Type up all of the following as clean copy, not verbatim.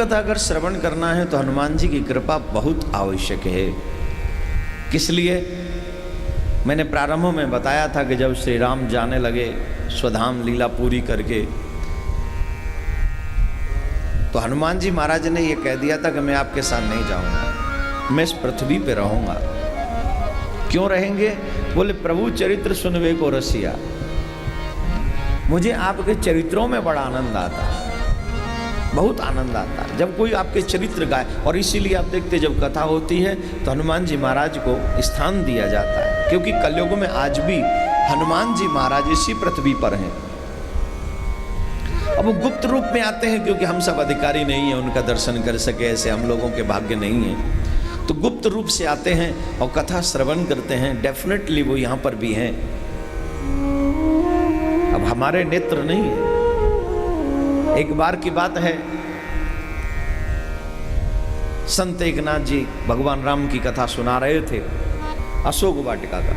कथा अगर श्रवण करना है तो हनुमान जी की कृपा बहुत आवश्यक है। किस लिए? मैंने प्रारंभ में बताया था कि जब श्री राम जाने लगे स्वधाम लीला पूरी करके, तो हनुमान जी महाराज ने यह कह दिया था कि मैं आपके साथ नहीं जाऊंगा, मैं इस पृथ्वी पे रहूंगा। क्यों रहेंगे? बोले प्रभु चरित्र सुनवे को रसिया, मुझे आपके चरित्रों में बड़ा आनंद आता है, बहुत आनंद आता है जब कोई आपके चरित्र गाए। और इसीलिए आप देखते जब कथा होती है तो हनुमान जी महाराज को स्थान दिया जाता है, क्योंकि कलयुग में आज भी हनुमान जी महाराज इसी पृथ्वी पर हैं। अब वो गुप्त रूप में आते हैं, क्योंकि हम सब अधिकारी नहीं है उनका दर्शन कर सके, ऐसे हम लोगों के भाग्य नहीं है, तो गुप्त रूप से आते हैं और कथा श्रवण करते हैं। डेफिनेटली वो यहाँ पर भी हैं। अब हमारे नेत्र नहीं है। एक बार की बात है, संत एकनाथ जी भगवान राम की कथा सुना रहे थे अशोक वाटिका का,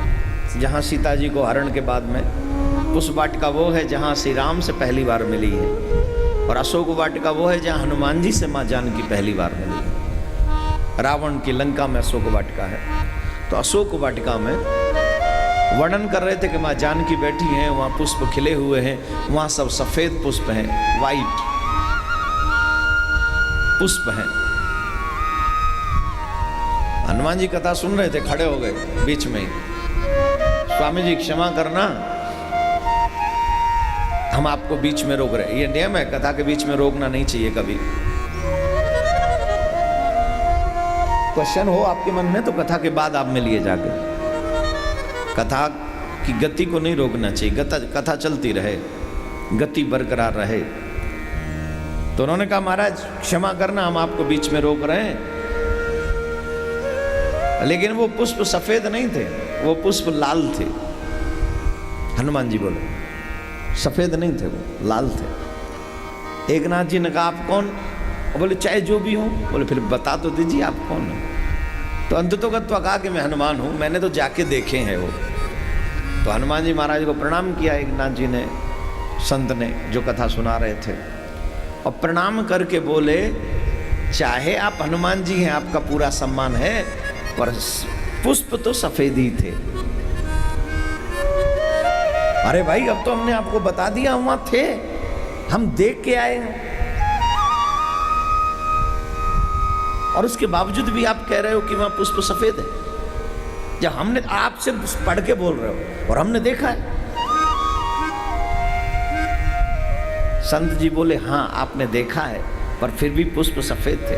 जहाँ सीता जी को हरण के बाद में। उस वाटिका वो है जहाँ श्री राम से पहली बार मिली है, और अशोक वाटिका वो है जहाँ हनुमान जी से माँ जानकी पहली बार मिली है। रावण की लंका में अशोक वाटिका है। तो अशोक वाटिका में वर्णन कर रहे थे कि माँ जानकी बैठी हैं, वहाँ पुष्प खिले हुए हैं, वहाँ सब सफेद पुष्प हैं, वाइट पुष्प हैं। हनुमान जी कथा सुन रहे थे, खड़े हो गए बीच में ही, स्वामी जी क्षमा करना, हम आपको बीच में रोक रहे हैं। ये नियम है, कथा के बीच में रोकना नहीं चाहिए कभी। क्वेश्चन हो आपके मन में तो कथा के बाद आप मिलिए जाके। कथा की गति को नहीं रोकना चाहिए, कथा चलती रहे, गति बरकरार रहे। तो उन्होंने कहा महाराज क्षमा करना, हम आपको बीच में रोक रहे हैं। लेकिन वो पुष्प सफेद नहीं थे, वो पुष्प लाल थे। हनुमान जी बोले सफेद नहीं थे, वो लाल थे। एकनाथ जी ने कहा आप कौन? बोले चाहे जो भी हो। बोले फिर बता तो दीजिए आप कौन हो। तो अंततोगत्वा कहा कि मैं हनुमान हूँ, मैंने तो जाके देखे हैं वो। तो हनुमान जी महाराज को प्रणाम किया एकनाथ जी ने, संत ने जो कथा सुना रहे थे, और प्रणाम करके बोले चाहे आप हनुमान जी हैं, आपका पूरा सम्मान है, पर पुष्प तो सफेद ही थे। अरे भाई अब तो हमने आपको बता दिया, हम वहां थे, हम देख के आए हैं, और उसके बावजूद भी आप कह रहे हो कि वहां पुष्प सफेद है, जब हमने आपसे पढ़ के बोल रहे हो और हमने देखा है। संत जी बोले हाँ आपने देखा है, पर फिर भी पुष्प सफेद थे।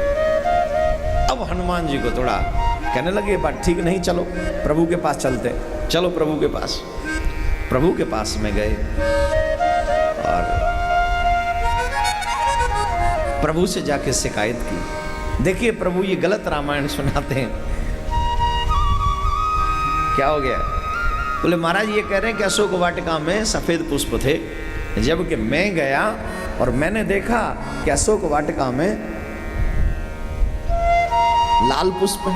अब हनुमान जी को थोड़ा कहने लगे बात ठीक नहीं, चलो प्रभु के पास चलते, चलो प्रभु के पास। प्रभु के पास में गए और प्रभु से जाके शिकायत की। देखिए प्रभु ये गलत रामायण सुनाते हैं। क्या हो गया? बोले महाराज ये कह रहे हैं कि अशोक वाटिका में सफेद पुष्प थे, जबकि मैं गया और मैंने देखा कि अशोक वाटिका में लाल पुष्प है।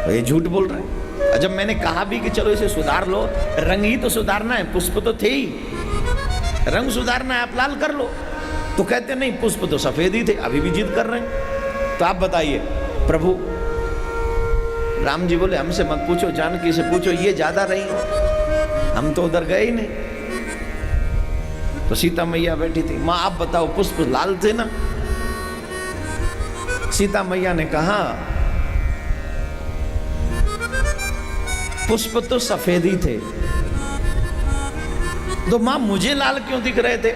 तो ये झूठ बोल रहे हैं। जब मैंने कहा भी कि चलो इसे सुधार लो, रंग ही तो सुधारना है, पुष्प तो थे ही, रंग सुधारना है, आप लाल कर लो। तो कहते नहीं पुष्प तो सफेद ही थे, अभी भी जिद कर रहे हैं। तो आप बताइए प्रभु। राम जी बोले हमसे मत पूछो, जानकी से पूछो, ये ज्यादा रही, हम तो उधर गए ही नहीं। तो सीता मैया बैठी थी, माँ आप बताओ पुष्प लाल थे ना? सीता मैया ने कहा पुष्प तो सफेद ही थे। तो मां मुझे लाल क्यों दिख रहे थे?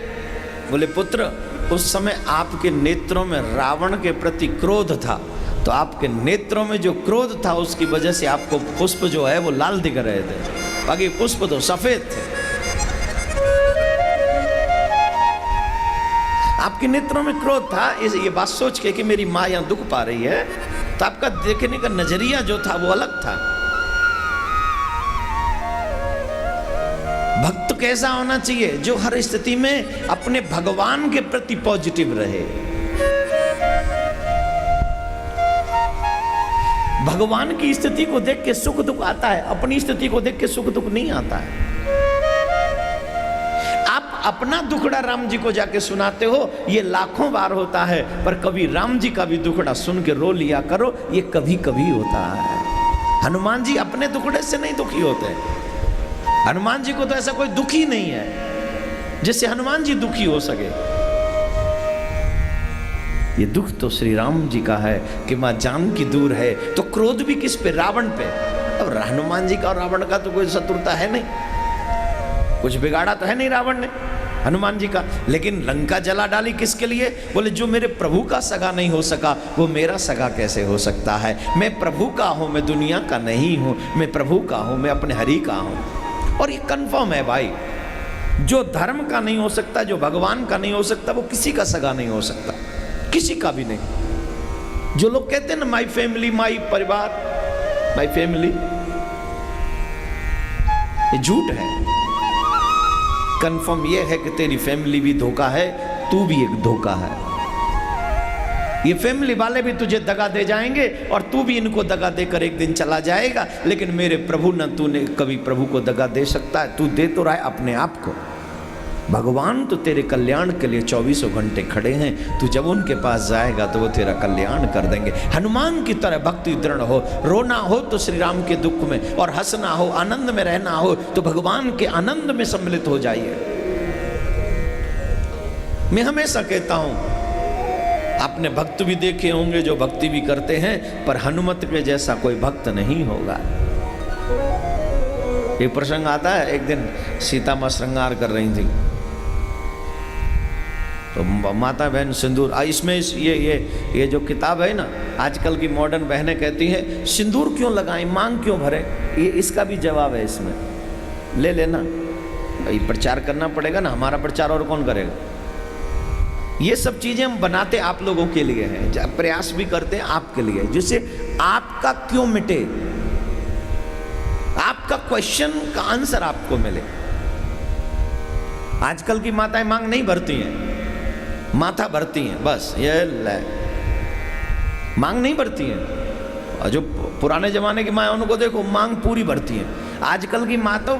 बोले पुत्र उस समय आपके नेत्रों में रावण के प्रति क्रोध था, तो आपके नेत्रों में जो क्रोध था उसकी वजह से आपको पुष्प जो है वो लाल दिख रहे थे, बाकी पुष्प तो सफेद थे। आपके नेत्रों में क्रोध था, ये बात सोच के कि मेरी माँ यहाँ दुख पा रही है, तो आपका देखने का नजरिया जो था वो अलग था। भक्त कैसा होना चाहिए? जो हर स्थिति में अपने भगवान के प्रति पॉजिटिव रहे। भगवान की स्थिति को देख के सुख दुख आता है, अपनी स्थिति को देख के सुख दुख नहीं आता है। आप अपना दुखड़ा राम जी को जाके सुनाते हो, ये लाखों बार होता है, पर कभी राम जी का भी दुखड़ा सुन के रो लिया करो, ये कभी कभी होता है। हनुमान जी अपने दुखड़े से नहीं दुखी होते। हनुमान जी को तो ऐसा कोई दुख ही नहीं है जिससे हनुमान जी दुखी हो सके। ये दुख तो श्री राम जी का है कि मां जानकी दूर है, तो क्रोध भी किस पे? रावण पे। अब हनुमान जी का और रावण का तो कोई शत्रुता है नहीं, कुछ बिगाड़ा तो है नहीं रावण ने हनुमान जी का। लेकिन लंका जला डाली किसके लिए? बोले जो मेरे प्रभु का सगा नहीं हो सका वो मेरा सगा कैसे हो सकता है? मैं प्रभु का हूं, मैं दुनिया का नहीं हूं, मैं प्रभु का हूं, मैं अपने हरि का हूं। और ये कंफर्म है भाई, जो धर्म का नहीं हो सकता, जो भगवान का नहीं हो सकता, वो किसी का सगा नहीं हो सकता, किसी का भी नहीं। जो लोग कहते हैं ना माई फैमिली, माई परिवार, माई फैमिली, ये झूठ है। कंफर्म ये है कि तेरी फैमिली भी धोखा है, तू भी एक धोखा है। ये फैमिली वाले भी तुझे दगा दे जाएंगे और तू भी इनको दगा देकर एक दिन चला जाएगा, लेकिन मेरे प्रभु न तूने कभी प्रभु को दगा दे सकता है। तू दे तो रहा है अपने आप को। भगवान तो तेरे कल्याण के लिए 24 घंटे खड़े हैं। तू जब उनके पास जाएगा तो वो तेरा कल्याण कर देंगे। हनुमान की तरह भक्ति दृढ़ हो, रोना हो तो श्री राम के दुख में, और हंसना हो, आनंद में रहना हो तो भगवान के आनंद में सम्मिलित हो जाइए। मैं हमेशा कहता हूं, आपने भक्त भी देखे होंगे जो भक्ति भी करते हैं, पर हनुमत के जैसा कोई भक्त नहीं होगा। एक प्रसंग आता है, एक दिन सीता माँ श्रृंगार कर रही थी, तो माता बहन सिंदूर, इसमें ये जो किताब है ना, आजकल की मॉडर्न बहनें कहती हैं सिंदूर क्यों लगाएं, मांग क्यों भरें, ये इसका भी जवाब है इसमें, ले लेना। ये प्रचार करना पड़ेगा ना, हमारा प्रचार और कौन करेगा? ये सब चीजें हम बनाते आप लोगों के लिए हैं, प्रयास भी करते हैं आपके लिए, जिससे आपका क्यों मिटे, आपका क्वेश्चन का आंसर आपको मिले। आजकल की माताएं मांग नहीं भरती हैं, माथा भरती हैं, बस ये ले, मांग नहीं भरती हैं। और जो पुराने जमाने की माँ उनको देखो मांग पूरी भरती हैं। आजकल की माँ तो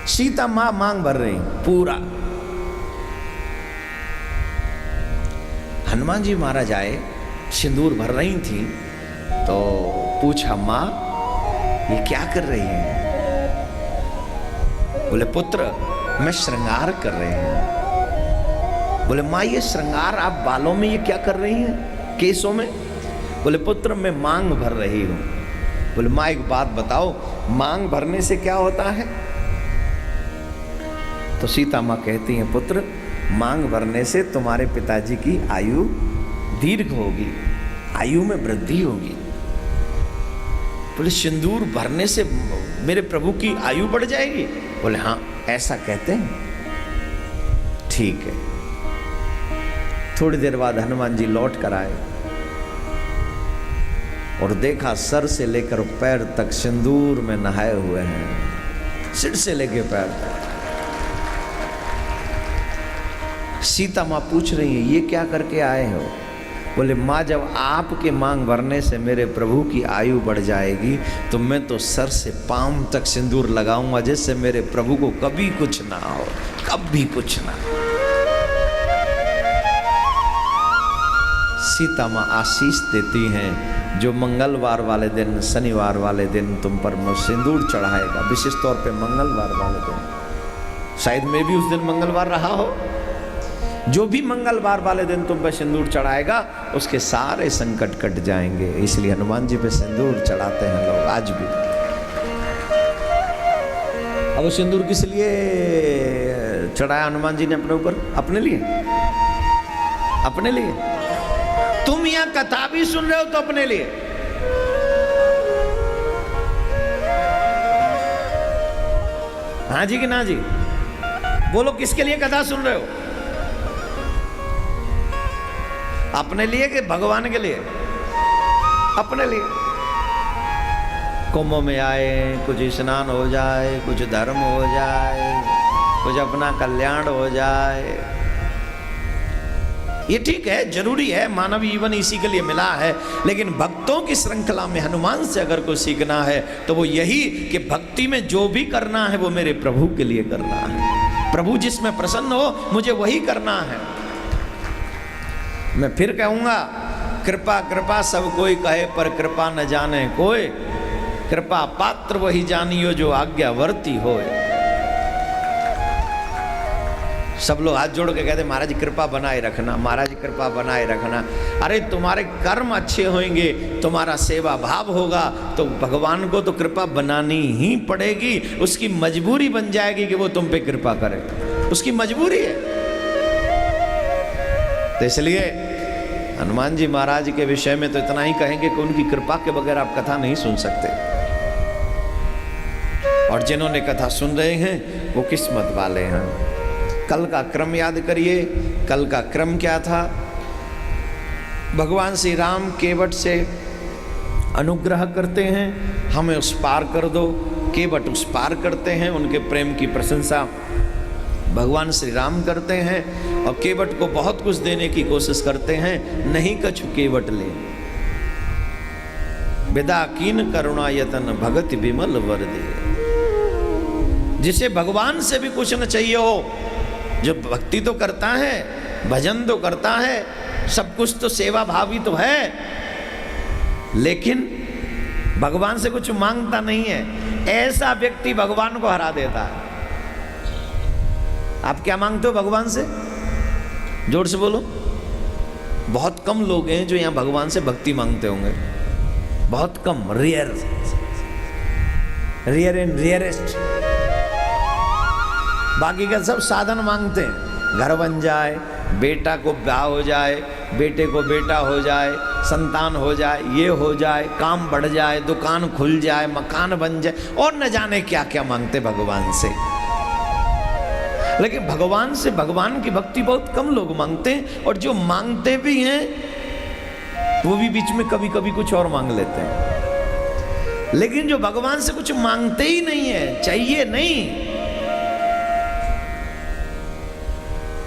सीता माँ मांग भर रही पूरा। हनुमान जी महाराज आए, सिंदूर भर रही थी, तो पूछा माँ ये क्या कर रही है? बोले पुत्र मैं श्रृंगार कर रही हूं। बोले माँ ये श्रृंगार आप बालों में ये क्या कर रही हैं, केसों में? बोले पुत्र मैं मांग भर रही हूं। बोले माँ एक बात बताओ, मांग भरने से क्या होता है? तो सीता माँ कहती हैं पुत्र मांग भरने से तुम्हारे पिताजी की आयु दीर्घ होगी, आयु में वृद्धि होगी। बोले सिंदूर भरने से मेरे प्रभु की आयु बढ़ जाएगी? बोले हाँ ऐसा कहते हैं। ठीक है। थोड़ी देर बाद हनुमान जी लौट कर आए और देखा सर से लेकर पैर तक सिंदूर में नहाए हुए हैं, सिर से लेकर पैर तक। सीता माँ पूछ रही है ये क्या करके आए हो? बोले माँ जब आपके मांग भरने से मेरे प्रभु की आयु बढ़ जाएगी तो मैं तो सर से पांव तक सिंदूर लगाऊंगा जिससे मेरे प्रभु को कभी कुछ ना हो, कभी कुछ ना। सीता माँ आशीष देती हैं जो मंगलवार वाले दिन, शनिवार वाले दिन तुम पर सिंदूर चढ़ाएगा, विशेष तौर पे मंगलवार वाले दिन, शायद मैं भी उस दिन मंगलवार रहा हो, जो भी मंगलवार वाले दिन तुम पे सिंदूर चढ़ाएगा उसके सारे संकट कट जाएंगे। इसलिए हनुमान जी पे सिंदूर चढ़ाते हैं लोग आज भी। अब वो सिंदूर किस लिए चढ़ाया हनुमान जी ने अपने ऊपर? अपने लिए, अपने लिए। तुम यहां कथा भी सुन रहे हो तो अपने लिए। हाँ जी कि ना जी? बोलो किसके लिए कथा सुन रहे हो? अपने लिए कि भगवान के लिए? अपने लिए। कुंभ में आए, कुछ स्नान हो जाए, कुछ धर्म हो जाए, कुछ अपना कल्याण हो जाए, ये ठीक है, जरूरी है, मानव जीवन इसी के लिए मिला है। लेकिन भक्तों की श्रृंखला में हनुमान से अगर कोई सीखना है तो वो यही कि भक्ति में जो भी करना है वो मेरे प्रभु के लिए करना है। प्रभु जिसमें प्रसन्न हो मुझे वही करना है। मैं फिर कहूंगा, कृपा कृपा सब कोई कहे पर कृपा न जाने कोई, कृपा पात्र वही जानियो जो आज्ञावर्ती होए। सब लोग हाथ जोड़ के कहते महाराज कृपा बनाए रखना, महाराज कृपा बनाए रखना। अरे तुम्हारे कर्म अच्छे होंगे, तुम्हारा सेवा भाव होगा तो भगवान को तो कृपा बनानी ही पड़ेगी। उसकी मजबूरी बन जाएगी कि वो तुम पे कृपा करे, उसकी मजबूरी है। तो इसलिए हनुमान जी महाराज के विषय में तो इतना ही कहेंगे कि उनकी कृपा के बगैर आप कथा नहीं सुन सकते। और जिन्होंने कथा सुन रहे हैं वो किस्मत वाले हैं। कल का क्रम याद करिए, कल का क्रम क्या था? भगवान श्री राम केवट से अनुग्रह करते हैं, हमें उस पार कर दो। केवट उस पार करते हैं, उनके प्रेम की प्रशंसा भगवान श्री राम करते हैं और केवट को बहुत कुछ देने की कोशिश करते हैं। नहीं कछु केवट ले, विदा कीन करुणा यतन भगति विमल वर दे। जिसे भगवान से भी कुछ न चाहिए हो, जो भक्ति तो करता है, भजन तो करता है, सब कुछ तो सेवा भावी तो है, लेकिन भगवान से कुछ मांगता नहीं है, ऐसा व्यक्ति भगवान को हरा देता है। आप क्या मांगते हो भगवान से? जोर से बोलो। बहुत कम लोग हैं जो यहां भगवान से भक्ति मांगते होंगे, बहुत कम, रेयर, रेयर एंड रेयरेस्ट। बाकी का सब साधन मांगते हैं, घर बन जाए, बेटा को ब्याह हो जाए, बेटे को बेटा हो जाए, संतान हो जाए, ये हो जाए, काम बढ़ जाए, दुकान खुल जाए, मकान बन जाए, और न जाने क्या क्या मांगते भगवान से। लेकिन भगवान से, भगवान की भक्ति बहुत कम लोग मांगते हैं, और जो मांगते भी हैं वो भी बीच में कभी कभी कुछ और मांग लेते हैं। लेकिन जो भगवान से कुछ मांगते ही नहीं है, चाहिए नहीं,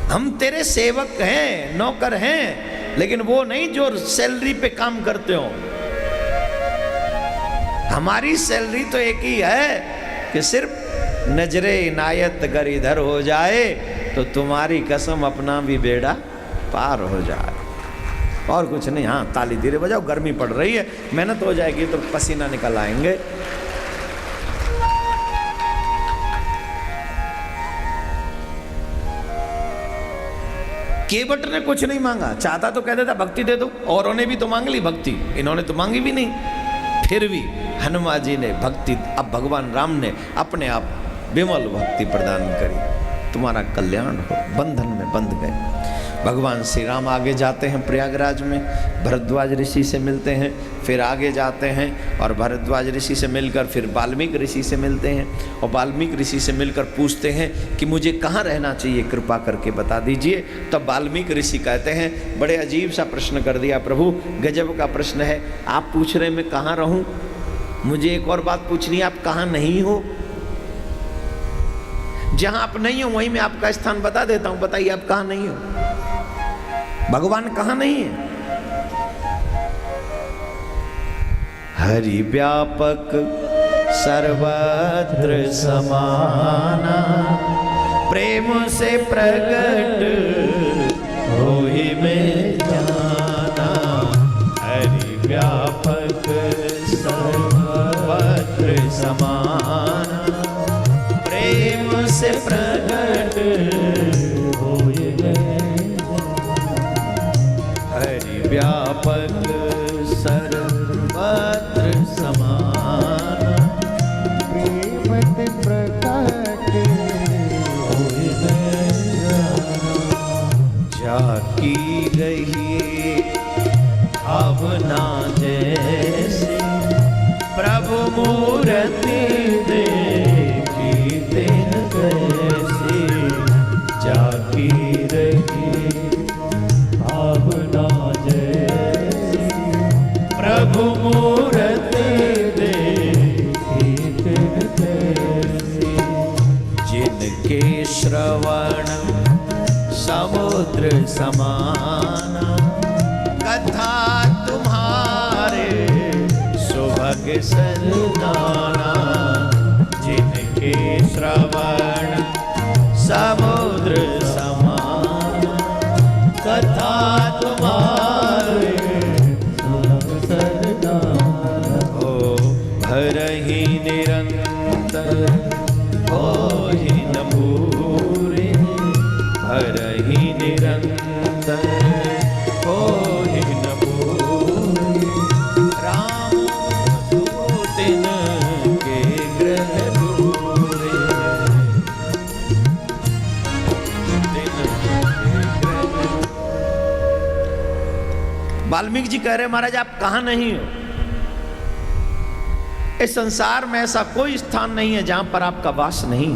हम तेरे सेवक हैं, नौकर हैं, लेकिन वो नहीं जो सैलरी पे काम करते हो। हमारी सैलरी तो एक ही है कि सिर्फ नजरे इनायत अगर इधर हो जाए तो तुम्हारी कसम अपना भी बेड़ा पार हो जाए, और कुछ नहीं। हाँ, ताली धीरे बजाओ, गर्मी पड़ रही है, मेहनत हो जाएगी तो पसीना निकल आएंगे। केवट ने कुछ नहीं मांगा, चाहता तो कह देता भक्ति दे दो, औरों ने भी तो मांग ली भक्ति, इन्होंने तो मांगी भी नहीं। फिर भी हनुमान जी ने भक्ति, अब भगवान राम ने अपने आप विमल भक्ति प्रदान करी, तुम्हारा कल्याण हो, बंधन में बंध गए। भगवान श्री राम आगे जाते हैं प्रयागराज में, भरद्वाज ऋषि से मिलते हैं, फिर आगे जाते हैं और भरद्वाज ऋषि से मिलकर फिर वाल्मीकि ऋषि से मिलते हैं, और वाल्मीकि ऋषि से मिलकर पूछते हैं कि मुझे कहाँ रहना चाहिए, कृपा करके बता दीजिए। तब वाल्मीकि ऋषि कहते हैं, बड़े अजीब सा प्रश्न कर दिया प्रभु, गजब का प्रश्न है। आप पूछ रहे मैं कहाँ रहूँ, मुझे एक और बात पूछनी है, आप कहाँ नहीं हो? जहाँ आप नहीं हो वहीं मैं आपका स्थान बता देता हूँ, बताइए आप कहाँ नहीं हो? भगवान कहाँ नहीं है? हरि व्यापक सर्वत्र समाना, प्रेम से प्रकट होई में जाना। हरि व्यापक सर्वत्र समाना, प्रेम से प्रकट होई में जाना। हरि व्यापक सर्वत्र समाना, प्रेम से प्रकट होई में जाना। जाकी रही भावना जैसे, प्रभु मूर्ति देखी दिन कैसे। जाकी रही भावना जैसे, प्रभु मूर्ति देखी दिन कैसे। जिनके श्रवण समुद्र समाना, कथा तुम्हारे सुभग सरदाना, जिनके श्रवण समुद्र समाना, कथा तुम्हारे सुभग सरदाना। हो भरहि निरंतर होहि न पूरे, भरहि निरंतर होहि न पूरे, राम दूतिन के ग्रह दूरे, तिन के ग्रह। वाल्मीकि जी कह रहे महाराज आप कहाँ नहीं हो? इस संसार में ऐसा कोई स्थान नहीं है जहां पर आपका वास नहीं।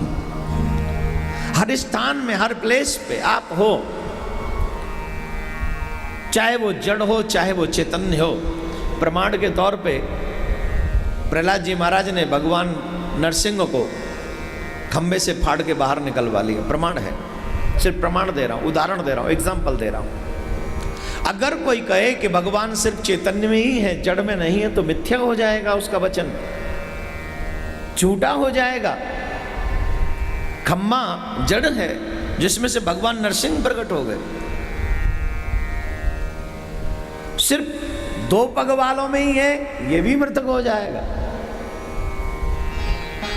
हर स्थान में, हर प्लेस पे आप हो, चाहे वो जड़ हो चाहे वो चैतन्य हो। प्रमाण के तौर पे प्रहलाद जी महाराज ने भगवान नरसिंह को खंबे से फाड़ के बाहर निकलवा लिया। प्रमाण है, सिर्फ प्रमाण दे रहा हूं, उदाहरण दे रहा हूं, एग्जाम्पल दे रहा हूं। अगर कोई कहे कि भगवान सिर्फ चैतन्य में ही है, जड़ में नहीं है, तो मिथ्या हो जाएगा, उसका वचन झूठा हो जाएगा। खम्मा जड़ है जिसमें से भगवान नरसिंह प्रकट हो गए। सिर्फ 2 पग वालों में ही है, यह भी मृतक हो जाएगा।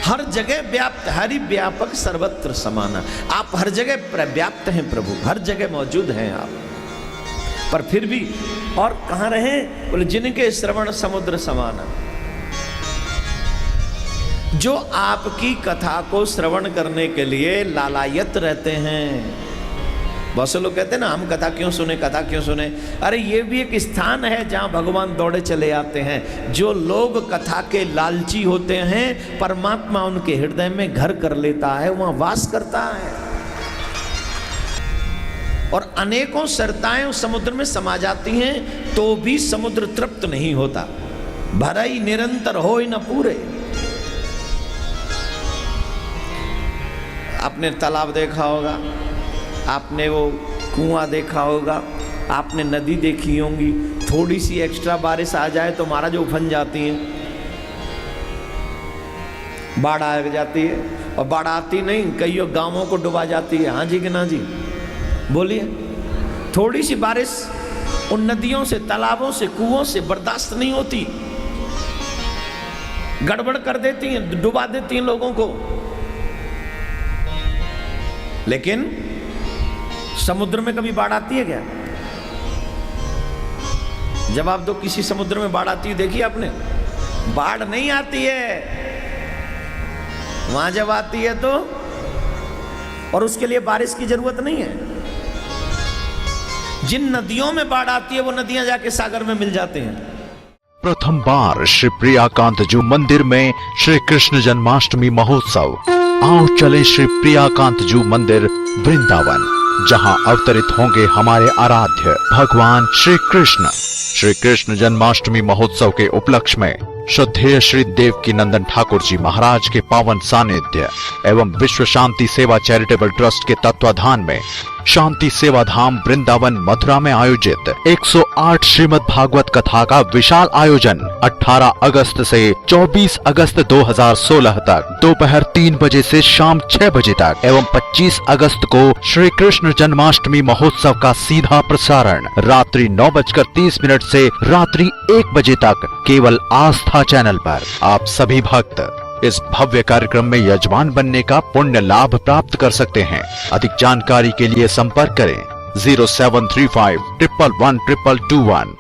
हर जगह व्याप्त, हरि व्यापक सर्वत्र समाना। आप हर जगह व्याप्त हैं प्रभु, हर जगह मौजूद हैं आप। पर फिर भी और कहां रहे? बोले जिनके श्रवण समुद्र समाना, जो आपकी कथा को श्रवण करने के लिए लालायत रहते हैं। बहुत से लोग कहते हैं ना हम कथा क्यों सुने, कथा क्यों सुने। अरे ये भी एक स्थान है जहां भगवान दौड़े चले आते हैं। जो लोग कथा के लालची होते हैं, परमात्मा उनके हृदय में घर कर लेता है, वहां वास करता है। और अनेकों सरताएं उस समुद्र में समा जाती हैं तो भी समुद्र तृप्त नहीं होता। भराई निरंतर हो ही न पूरे। आपने तालाब देखा होगा, आपने वो कुआं देखा होगा, आपने नदी देखी होंगी। थोड़ी सी एक्स्ट्रा बारिश आ जाए तो महाराज उफन जाती है, बाढ़ आ जाती है। और बाढ़ आती नहीं, कई गांवों को डुबा जाती है। हाँ जी कि ना जी? बोलिए। थोड़ी सी बारिश उन नदियों से, तालाबों से, कुओं से बर्दाश्त नहीं होती, गड़बड़ कर देती हैं, डुबा देती हैं लोगों को। लेकिन समुद्र में कभी बाढ़ आती है क्या? जवाब दो, किसी समुद्र में बाढ़ आती है देखी आपने? बाढ़ नहीं आती है। वहां जब आती है तो, और उसके लिए बारिश की जरूरत नहीं है। जिन नदियों में बाढ़ आती है वो नदियां जाके सागर में मिल जाते हैं। प्रथम बार श्री प्रियाकांत जू मंदिर में श्री कृष्ण जन्माष्टमी महोत्सव। आओ चले श्री प्रियाकांत जू मंदिर वृंदावन, जहां अवतरित होंगे हमारे आराध्य भगवान श्री कृष्ण। श्री कृष्ण जन्माष्टमी महोत्सव के उपलक्ष्य में श्रद्धेय श्री देवकी नंदन ठाकुर जी महाराज के पावन सानिध्य एवं विश्व शांति सेवा चैरिटेबल ट्रस्ट के तत्वाधान में शांति सेवा धाम वृंदावन मथुरा में आयोजित 108 श्रीमद् भागवत कथा का विशाल आयोजन 18 अगस्त से 24 अगस्त 2016 तक दोपहर 3 बजे से शाम 6 बजे तक एवं 25 अगस्त को श्री कृष्ण जन्माष्टमी महोत्सव का सीधा प्रसारण रात्रि 9:30 से रात्रि 1 बजे तक केवल आस्था चैनल पर। आप सभी भक्त इस भव्य कार्यक्रम में यजमान बनने का पुण्य लाभ प्राप्त कर सकते हैं। अधिक जानकारी के लिए संपर्क करें 0735 111 221।